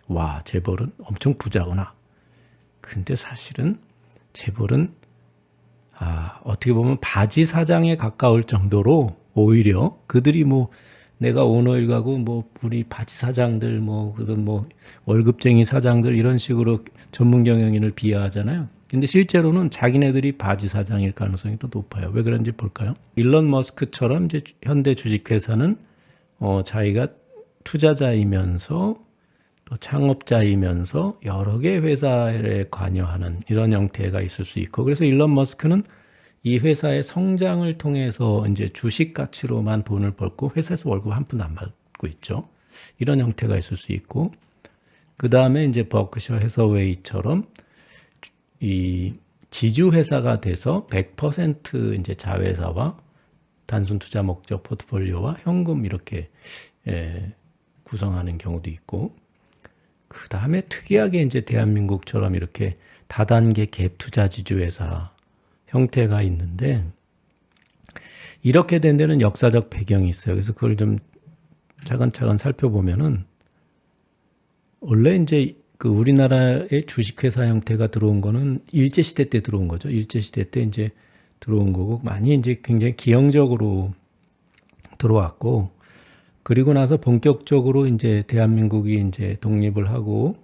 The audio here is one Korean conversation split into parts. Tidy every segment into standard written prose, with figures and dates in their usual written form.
와, 재벌은 엄청 부자구나. 근데 사실은 재벌은 어떻게 보면 바지 사장에 가까울 정도로 오히려 그들이 뭐 내가 오너일 가고 뭐 우리 바지 사장들 뭐 그런 뭐 월급쟁이 사장들 이런 식으로 전문 경영인을 비하하잖아요. 근데 실제로는 자기네들이 바지 사장일 가능성이 더 높아요. 왜 그런지 볼까요? 일론 머스크처럼 이제 현대 주식회사는 자기가 투자자이면서 또 창업자이면서 여러 개 회사에 관여하는 이런 형태가 있을 수 있고, 그래서 일론 머스크는 이 회사의 성장을 통해서 이제 주식 가치로만 돈을 벌고 회사에서 월급 한 푼도 안 받고 있죠. 이런 형태가 있을 수 있고, 그 다음에 이제 버크셔 해서웨이처럼 이 지주 회사가 돼서 100% 이제 자회사와 단순 투자 목적 포트폴리오와 현금 이렇게 구성하는 경우도 있고, 그 다음에 특이하게 이제 대한민국처럼 이렇게 다단계 갭 투자 지주회사 형태가 있는데, 이렇게 된 데는 역사적 배경이 있어요. 그래서 그걸 좀 차근차근 살펴보면은, 원래 이제 그 우리나라의 주식회사 형태가 들어온 거는 일제시대 때 들어온 거죠. 일제시대 때 이제 들어온 거고, 많이 이제 굉장히 기형적으로 들어왔고, 그리고 나서 본격적으로 이제 대한민국이 이제 독립을 하고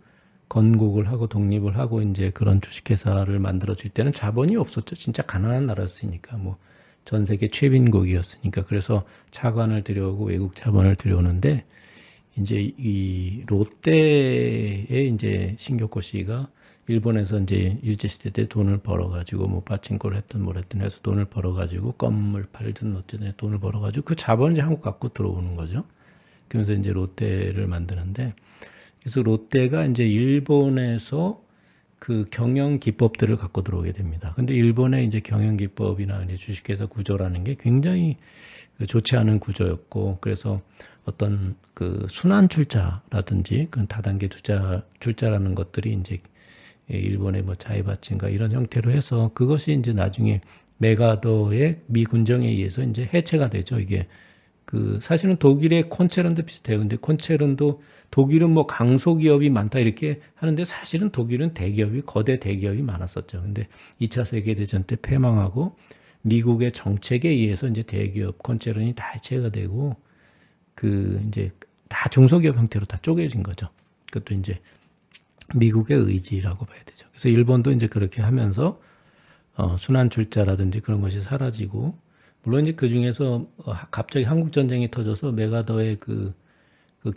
건국을 하고 독립을 하고 이제 그런 주식회사를 만들어질 때는 자본이 없었죠. 진짜 가난한 나라였으니까 뭐 전 세계 최빈국이었으니까. 그래서 차관을 들여오고 외국 자본을 들여오는데, 이제 이 롯데의 이제 신격호 씨가 일본에서 이제 일제시대 때 돈을 벌어가지고 뭐 파친코를 했든 뭘 했든 해서 돈을 벌어가지고 껌을 팔든 어쨌든 돈을 벌어가지고 그 자본을 이제 한국 갖고 들어오는 거죠. 그러면서 이제 롯데를 만드는데, 그래서 롯데가 이제 일본에서 그 경영 기법들을 갖고 들어오게 됩니다. 근데 일본의 이제 경영 기법이나 이제 주식회사 구조라는 게 굉장히 좋지 않은 구조였고, 그래서 어떤 그 순환 출자라든지 그런 다단계 출자라는 것들이 이제 일본의 뭐 자회바친가 이런 형태로 해서 그것이 이제 나중에 메가더의 미 군정에 의해서 이제 해체가 되죠. 이게 그 사실은 독일의 콘체른도 비슷해요. 근데 콘체른도 독일은 뭐 강소기업이 많다 이렇게 하는데, 사실은 독일은 대기업이 거대 대기업이 많았었죠. 근데 2차 세계대전 때 패망하고 미국의 정책에 의해서 이제 대기업 콘체른이 다 해체가 되고 그 이제 다 중소기업 형태로 다 쪼개진 거죠. 그것도 이제 미국의 의지라고 봐야 되죠. 그래서 일본도 이제 그렇게 하면서 순환 출자라든지 그런 것이 사라지고, 물론 이제 그 중에서 갑자기 한국 전쟁이 터져서 메가더의 그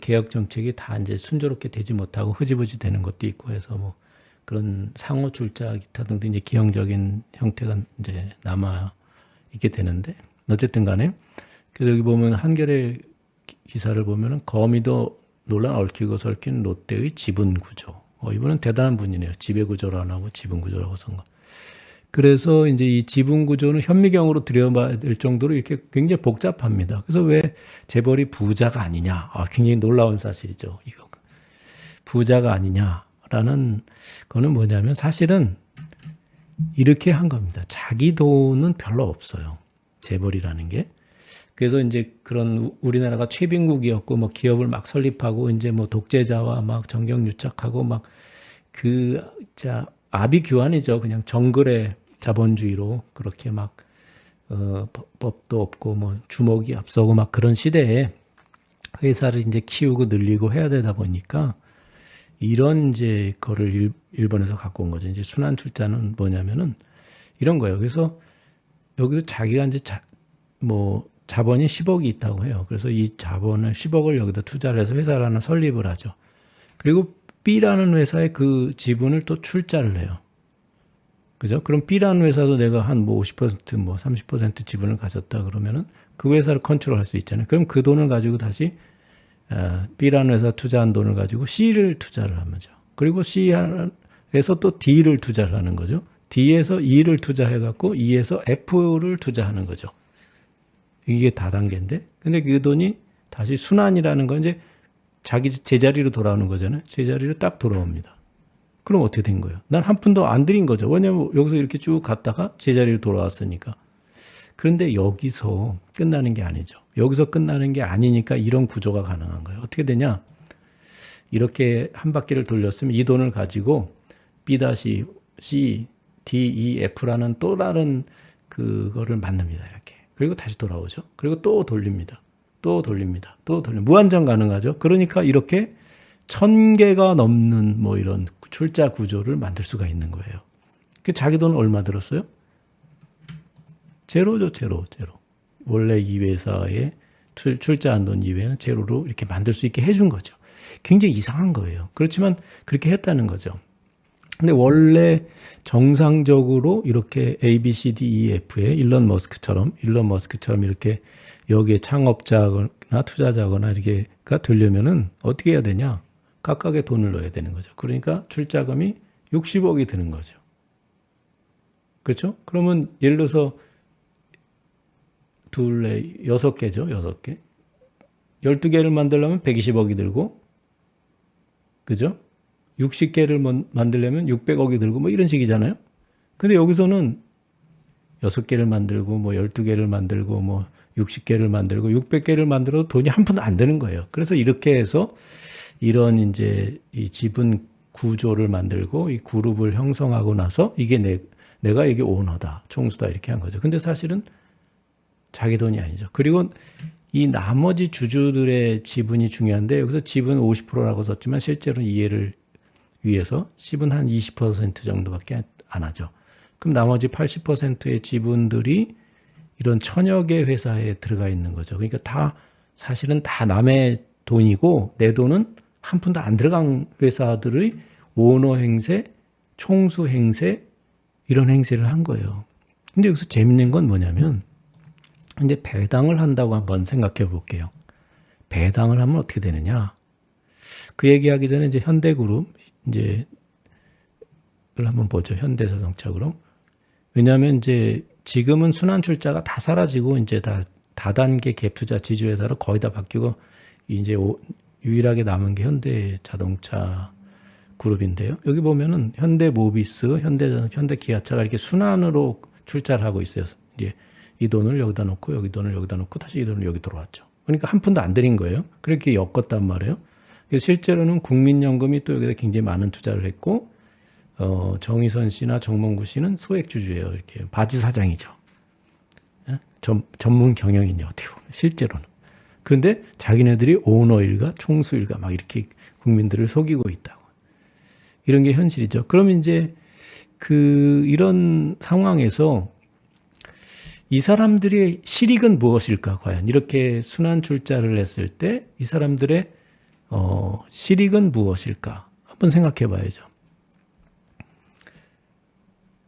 개혁 정책이 다 이제 순조롭게 되지 못하고 흐지부지 되는 것도 있고 해서 뭐 그런 상호 출자 기타 등등 이제 기형적인 형태가 이제 남아 있게 되는데, 어쨌든 간에 그래서 여기 보면 한겨레 기사를 보면은 거미도 논란 얽히고 설킨 롯데의 지분 구조. 이분은 대단한 분이네요. 지배 구조를 안 하고 지분 구조라고 쓴 거. 그래서 이제 이 지분 구조는 현미경으로 들여봐야 될 정도로 이렇게 굉장히 복잡합니다. 그래서 왜 재벌이 부자가 아니냐? 굉장히 놀라운 사실이죠. 이거 부자가 아니냐라는 거는 뭐냐면, 사실은 이렇게 한 겁니다. 자기 돈은 별로 없어요. 재벌이라는 게. 그래서 이제 그런 우리나라가 최빈국이었고 뭐 기업을 막 설립하고 이제 뭐 독재자와 막 정경유착하고 막 아비규환이죠. 그냥 정글의 자본주의로 그렇게 막 법도 없고 뭐 주먹이 앞서고 막 그런 시대에 회사를 이제 키우고 늘리고 해야 되다 보니까 이런 이제 거를 일본에서 갖고 온 거죠. 이제 순환 출자는 뭐냐면은 이런 거예요. 그래서 여기서 자기가 이제 자본이 10억이 있다고 해요. 그래서 이 자본을 10억을 여기다 투자를 해서 회사를 하나 설립을 하죠. 그리고 B라는 회사에 그 지분을 또 출자를 해요. 그죠? 그럼 B라는 회사도 내가 한 뭐 50%, 뭐 30% 지분을 가졌다 그러면은 그 회사를 컨트롤 할 수 있잖아요. 그럼 그 돈을 가지고 다시 B라는 회사 투자한 돈을 가지고 C를 투자를 하는 거죠. 그리고 C에서 또 D를 투자를 하는 거죠. D에서 E를 투자해갖고 E에서 F를 투자하는 거죠. 이게 다단계인데, 근데 그 돈이 다시 순환이라는 건 이제 자기 제자리로 돌아오는 거잖아요. 제자리로 딱 돌아옵니다. 그럼 어떻게 된 거예요? 난 한 푼도 안 들인 거죠. 왜냐면 여기서 이렇게 쭉 갔다가 제자리로 돌아왔으니까. 그런데 여기서 끝나는 게 아니죠. 여기서 끝나는 게 아니니까 이런 구조가 가능한 거예요. 어떻게 되냐? 이렇게 한 바퀴를 돌렸으면 이 돈을 가지고 B-C, D, E, F라는 또 다른 그거를 만듭니다. 이렇게. 그리고 다시 돌아오죠. 그리고 또 돌립니다. 또 돌립니다. 또 돌립니다. 무한정 가능하죠. 그러니까 이렇게 1000개가 넘는 뭐 이런 출자 구조를 만들 수가 있는 거예요. 그 자기 돈 얼마 들었어요? 제로죠, 제로. 원래 이 회사에 출자한 돈 이외에는 제로로 이렇게 만들 수 있게 해준 거죠. 굉장히 이상한 거예요. 그렇지만 그렇게 했다는 거죠. 근데 원래 정상적으로 이렇게 A, B, C, D, E, F에 일론 머스크처럼 이렇게 여기에 창업자거나 투자자거나 이렇게가 되려면은 어떻게 해야 되냐? 각각의 돈을 넣어야 되는 거죠. 그러니까 출자금이 60억이 드는 거죠. 그렇죠? 그러면 예를 들어서 6개죠. 6개. 12개를 만들려면 120억이 들고, 그죠? 60개를 만들려면 600억이 들고, 뭐 이런 식이잖아요. 근데 여기서는 6개를 만들고, 뭐 12개를 만들고, 뭐 60개를 만들고, 600개를 만들어도 돈이 한 푼도 안 드는 거예요. 그래서 이렇게 해서 이런 이제 이 지분 구조를 만들고, 이 그룹을 형성하고 나서 이게 내가 이게 오너다, 총수다, 이렇게 한 거죠. 근데 사실은 자기 돈이 아니죠. 그리고 이 나머지 주주들의 지분이 중요한데 여기서 지분 50%라고 썼지만 실제로는 이해를 위해서 지분 한 20% 정도밖에 안 하죠. 그럼 나머지 80%의 지분들이 이런 1000여 개 회사에 들어가 있는 거죠. 그러니까 사실은 다 남의 돈이고 내 돈은 한 푼도 안 들어간 회사들의 오너 행세, 총수 행세, 이런 행세를 한 거예요. 근데 여기서 재밌는 건 뭐냐면 이제 배당을 한다고 한번 생각해 볼게요. 배당을 하면 어떻게 되느냐? 그 얘기하기 전에 이제 현대그룹 이제 를 한번 보죠. 현대자동차 그룹. 왜냐하면 이제 지금은 순환출자가 다 사라지고 이제 다 다단계 갭투자 지주회사로 거의 다 바뀌고 이제 유일하게 남은 게 현대자동차 그룹인데요. 여기 보면은 현대모비스, 현대자동차, 현대기아차가 이렇게 순환으로 출자를 하고 있어요. 이제 이 돈을 여기다 놓고 여기 돈을 여기다 놓고 다시 이 돈을 여기 들어왔죠. 그러니까 한 푼도 안 들인 거예요. 그렇게 엮었단 말이에요. 실제로는 국민연금이 또 여기다 굉장히 많은 투자를 했고 정의선 씨나 정몽구 씨는 소액주주예요. 이렇게 바지 사장이죠. 전문 경영인이 어떻게 보면 실제로는. 그런데 자기네들이 오너 일가, 총수 일가 막 이렇게 국민들을 속이고 있다고. 이런 게 현실이죠. 그럼 이제 이런 상황에서 이 사람들의 실익은 무엇일까? 과연 이렇게 순환 출자를 했을 때 이 사람들의 실익은 무엇일까? 한번 생각해 봐야죠.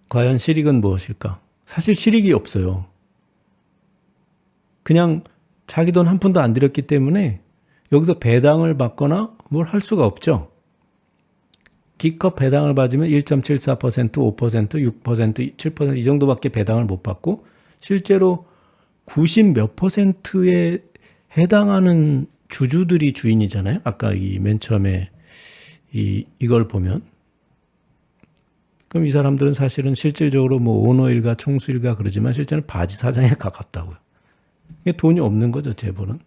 과연 실익은 무엇일까? 사실 실익이 없어요. 그냥 자기 돈 한 푼도 안 들였기 때문에 여기서 배당을 받거나 뭘 할 수가 없죠. 기껏 배당을 받으면 1.74%, 5%, 6%, 7% 이 정도밖에 배당을 못 받고 실제로 90몇 %에 해당하는 주주들이 주인이잖아요. 아까 이 맨 처음에 이걸 보면. 그럼 이 사람들은 사실은 실질적으로 뭐 오너 일가, 총수 일가 그러지만 실제는 바지 사장에 가깝다고요. 돈이 없는 거죠, 재벌은.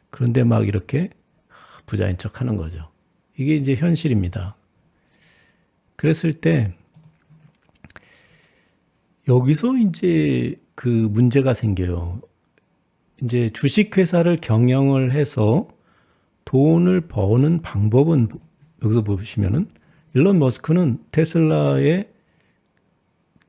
그런데 막 이렇게 부자인 척 하는 거죠. 이게 이제 현실입니다. 그랬을 때 여기서 이제 그 문제가 생겨요. 이제 주식회사를 경영을 해서 돈을 버는 방법은 여기서 보시면은 일론 머스크는 테슬라의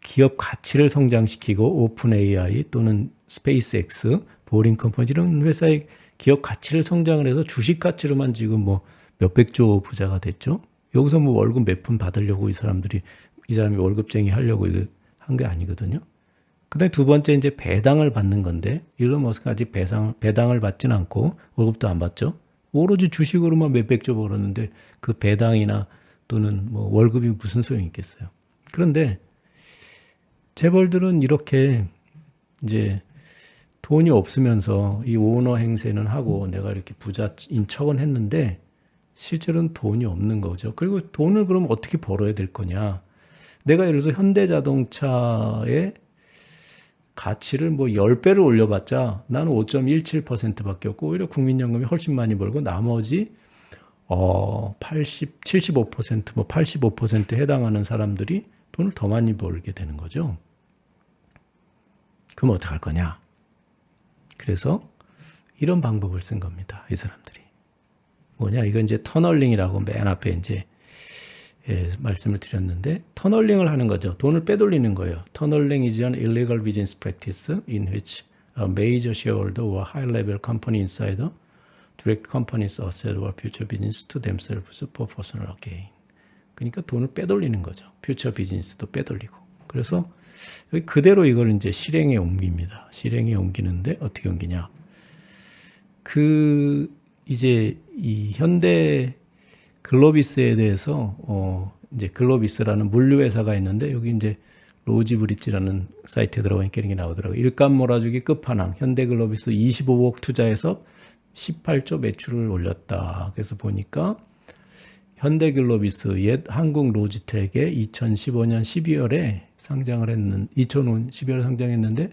기업 가치를 성장시키고 오픈 AI 또는 스페이스X, 보링 컴퍼니 이런 회사의 기업 가치를 성장을 해서 주식 가치로만 지금 뭐 몇백 조 부자가 됐죠. 여기서 뭐 월급 몇 푼 받으려고 이 사람이 월급쟁이 하려고 한 게 아니거든요. 그다음에 두 번째 이제 배당을 받는 건데 일론 머스크가 아직 배당을 받지는 않고 월급도 안 받죠. 오로지 주식으로만 몇백 조 벌었는데 그 배당이나 또는 뭐 월급이 무슨 소용이 있겠어요. 그런데 재벌들은 이렇게 이제 돈이 없으면서 이 오너 행세는 하고 내가 이렇게 부자인 척은 했는데 실제로는 돈이 없는 거죠. 그리고 돈을 그럼 어떻게 벌어야 될 거냐. 내가 예를 들어서 현대자동차의 가치를 뭐 10배를 올려봤자 나는 5.17%밖에 없고 오히려 국민연금이 훨씬 많이 벌고 나머지 80, 75%, 뭐 85% 해당하는 사람들이 돈을 더 많이 벌게 되는 거죠. 그럼 어떡할 거냐? 그래서 이런 방법을 쓴 겁니다. 이 사람들이. 뭐냐? 이건 이제 터널링이라고 맨 앞에 이제 말씀을 드렸는데, 터널링을 하는 거죠. 돈을 빼돌리는 거예요. 터널링 is an illegal business practice in which a major shareholder or high-level company insider direct company's asset or future business to themselves for personal gain. 그러니까 돈을 빼돌리는 거죠. 퓨처 비즈니스도 빼돌리고. 그래서 여기 그대로 이걸 이제 실행에 옮깁니다. 실행에 옮기는데 어떻게 옮기냐? 이제 이 현대 글로비스에 대해서 이제 글로비스라는 물류 회사가 있는데, 여기 이제 로지 브릿지라는 사이트에 들어가니까 이런 게 나오더라고요. 일감 몰아주기 끝판왕 현대 글로비스 25억 투자해서 18조 매출을 올렸다. 그래서 보니까 현대 글로비스 옛 한국 로지텍에 2015년 12월에 상장을 2005년 12월에 상장했는데,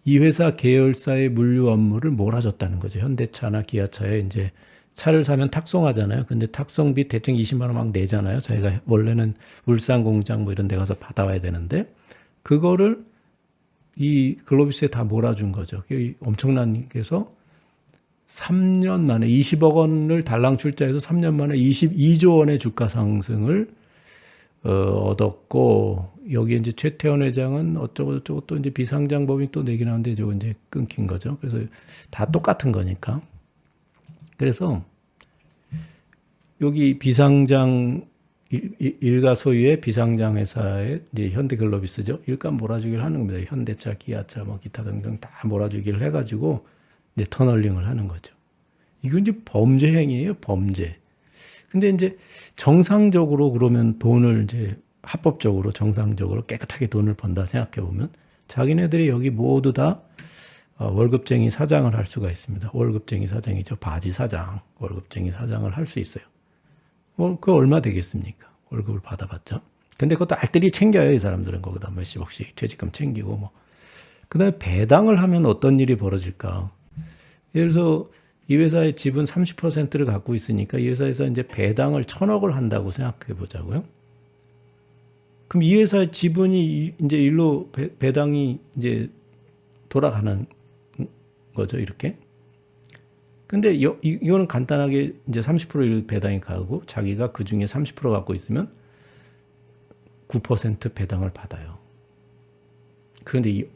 이 회사 계열사의 물류 업무를 몰아줬다는 거죠. 현대차나 기아차에 이제 차를 사면 탁송하잖아요. 근데 탁송비 대충 20만 원 막 내잖아요. 저희가 원래는 울산 공장 뭐 이런 데 가서 받아와야 되는데, 그거를 이 글로비스에 다 몰아준 거죠. 엄청난, 그래서 3년 만에 20억 원을 달랑 출자해서 3년 만에 22조 원의 주가 상승을 얻었고, 여기 이제 최태원 회장은 어쩌고 저쩌고 또 이제 비상장 법인 또 내긴 하는데 저거 이제 끊긴 거죠. 그래서 다 똑같은 거니까. 그래서 여기 비상장 일가 소유의 비상장 회사에 이제 현대글로비스죠. 일감 몰아주기를 하는 겁니다. 현대차, 기아차, 뭐 기타 등등 다 몰아주기를 해가지고 이제 터널링을 하는 거죠. 이건 이제 범죄 행위예요, 범죄. 근데 이제 정상적으로 그러면 돈을 이제 합법적으로 정상적으로 깨끗하게 돈을 번다 생각해 보면 자기네들이 여기 모두 다 월급쟁이 사장을 할 수가 있습니다. 월급쟁이 사장이죠. 바지 사장, 월급쟁이 사장을 할 수 있어요. 그 얼마 되겠습니까? 월급을 받아봤자. 근데 그것도 알뜰히 챙겨요. 이 사람들은 거기다 몇십억씩 퇴직금 챙기고 뭐. 그다음에 배당을 하면 어떤 일이 벌어질까? 예를 들어서 이 회사의 지분 30%를 갖고 있으니까 이 회사에서 이제 배당을 1,000억을 한다고 생각해 보자고요. 그럼 이 회사의 지분이 이제 일로 배당이 이제 돌아가는 거죠, 이렇게. 근데 이거는 간단하게 이제 30% 배당이 가고 자기가 그 중에 30% 갖고 있으면 9% 배당을 받아요. 그런데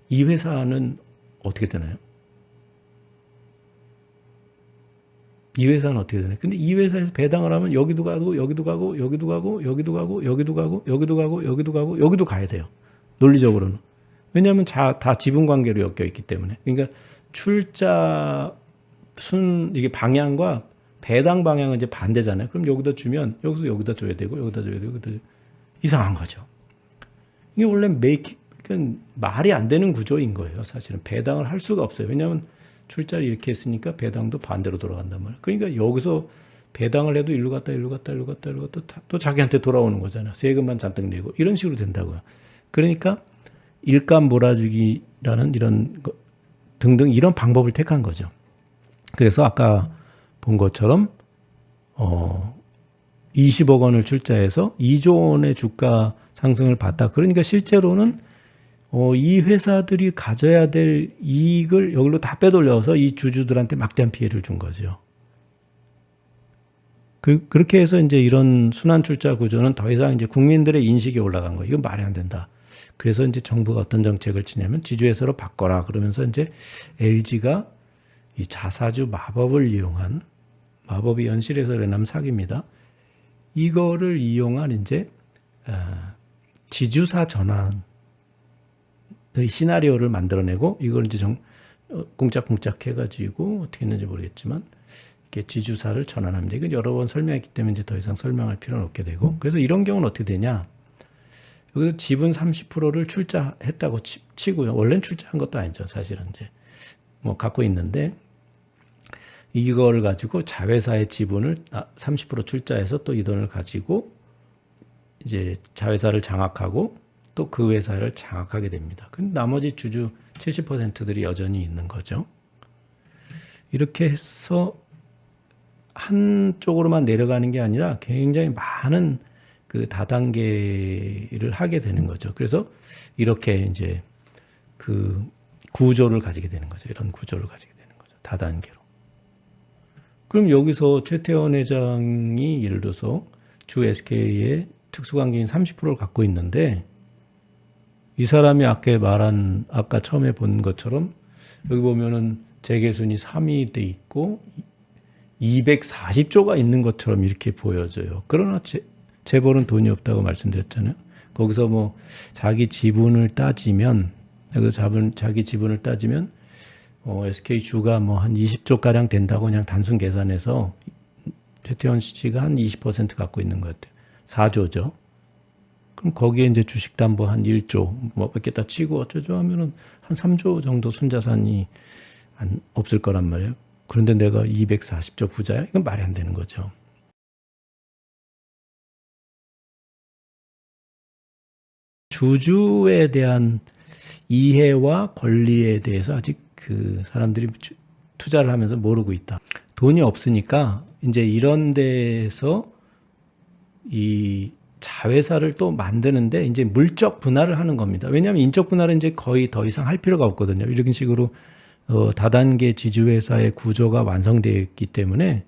이 회사는 어떻게 되나요? 이 회사는 어떻게 되나요? 근데 이 회사에서 배당을 하면 여기도 가고 여기도 가고 여기도 가고 여기도 가고 여기도 가고 여기도 가고 여기도 가고 여기도 가야 돼요. 논리적으로는. 왜냐하면 다 지분 관계로 엮여 있기 때문에. 그러니까 출자 이게 방향과 배당 방향은 이제 반대잖아요. 그럼 여기다 주면 여기다 줘야 되고 여기다 줘야 되고 이상한 거죠. 이게 원래 말이 안 되는 구조인 거예요. 사실은 배당을 할 수가 없어요. 왜냐하면 출자를 이렇게 했으니까 배당도 반대로 돌아간단 말이에요. 그러니까 여기서 배당을 해도 일로 갔다 또 자기한테 돌아오는 거잖아요. 세금만 잔뜩 내고 이런 식으로 된다고요. 그러니까 일감 몰아주기라는 이런 등등 이런 방법을 택한 거죠. 그래서 아까 본 것처럼 20억 원을 출자해서 2조 원의 주가 상승을 봤다. 그러니까 실제로는 이 회사들이 가져야 될 이익을 여기로 다 빼돌려서 이 주주들한테 막대한 피해를 준 거죠. 그렇게 해서 이제 이런 순환 출자 구조는 더 이상 이제 국민들의 인식이 올라간 거예요. 이건 말이 안 된다. 그래서 이제 정부가 어떤 정책을 치냐면 지주회사로 바꿔라. 그러면서 이제 LG가 이 자사주 마법을 이용한, 마법이 연실해서 내남 사기입니다. 이거를 이용한 이제 지주사 전환의 시나리오를 만들어내고 이걸 이제 꿍짝꿍짝 해가지고 어떻게 했는지 모르겠지만 이렇게 지주사를 전환합니다. 이건 여러 번 설명했기 때문에 이제 더 이상 설명할 필요는 없게 되고, 그래서 이런 경우는 어떻게 되냐? 여기서 지분 30%를 출자했다고 치고요. 원래는 출자한 것도 아니죠. 사실은 이제 뭐 갖고 있는데 이걸 가지고 자회사의 지분을 30% 출자해서 또 이 돈을 가지고 이제 자회사를 장악하고 또 그 회사를 장악하게 됩니다. 근데 나머지 주주 70%들이 여전히 있는 거죠. 이렇게 해서 한쪽으로만 내려가는 게 아니라 굉장히 많은 그 다단계를 하게 되는 거죠. 그래서 이렇게 이제 그 구조를 가지게 되는 거죠. 이런 구조를 가지게 되는 거죠. 다단계로. 그럼 여기서 최태원 회장이 예를 들어서 주 SK의 특수관계인 30%를 갖고 있는데 이 사람이 아까 처음에 본 것처럼 여기 보면은 재계순이 3위 돼 있고 240조가 있는 것처럼 이렇게 보여져요. 그러나 재벌은 돈이 없다고 말씀드렸잖아요. 거기서 뭐 자기 지분을 따지면 SK 주가 뭐 한 20조 가량 된다고 그냥 단순 계산해서 최태원 씨가 한 20% 갖고 있는 것 같아요. 4조죠. 그럼 거기에 이제 주식담보 한 1조 뭐 몇 개 다 치고 어쩌죠 하면은 한 3조 정도 순자산이 없을 거란 말이에요. 그런데 내가 240조 부자야? 이건 말이 안 되는 거죠. 주주에 대한 이해와 권리에 대해서 아직 그 사람들이 투자를 하면서 모르고 있다. 돈이 없으니까 이제 이런 데서 이 자회사를 또 만드는데 이제 물적 분할을 하는 겁니다. 왜냐하면 인적 분할은 이제 거의 더 이상 할 필요가 없거든요. 이런 식으로 다단계 지주회사의 구조가 완성되어 있기 때문에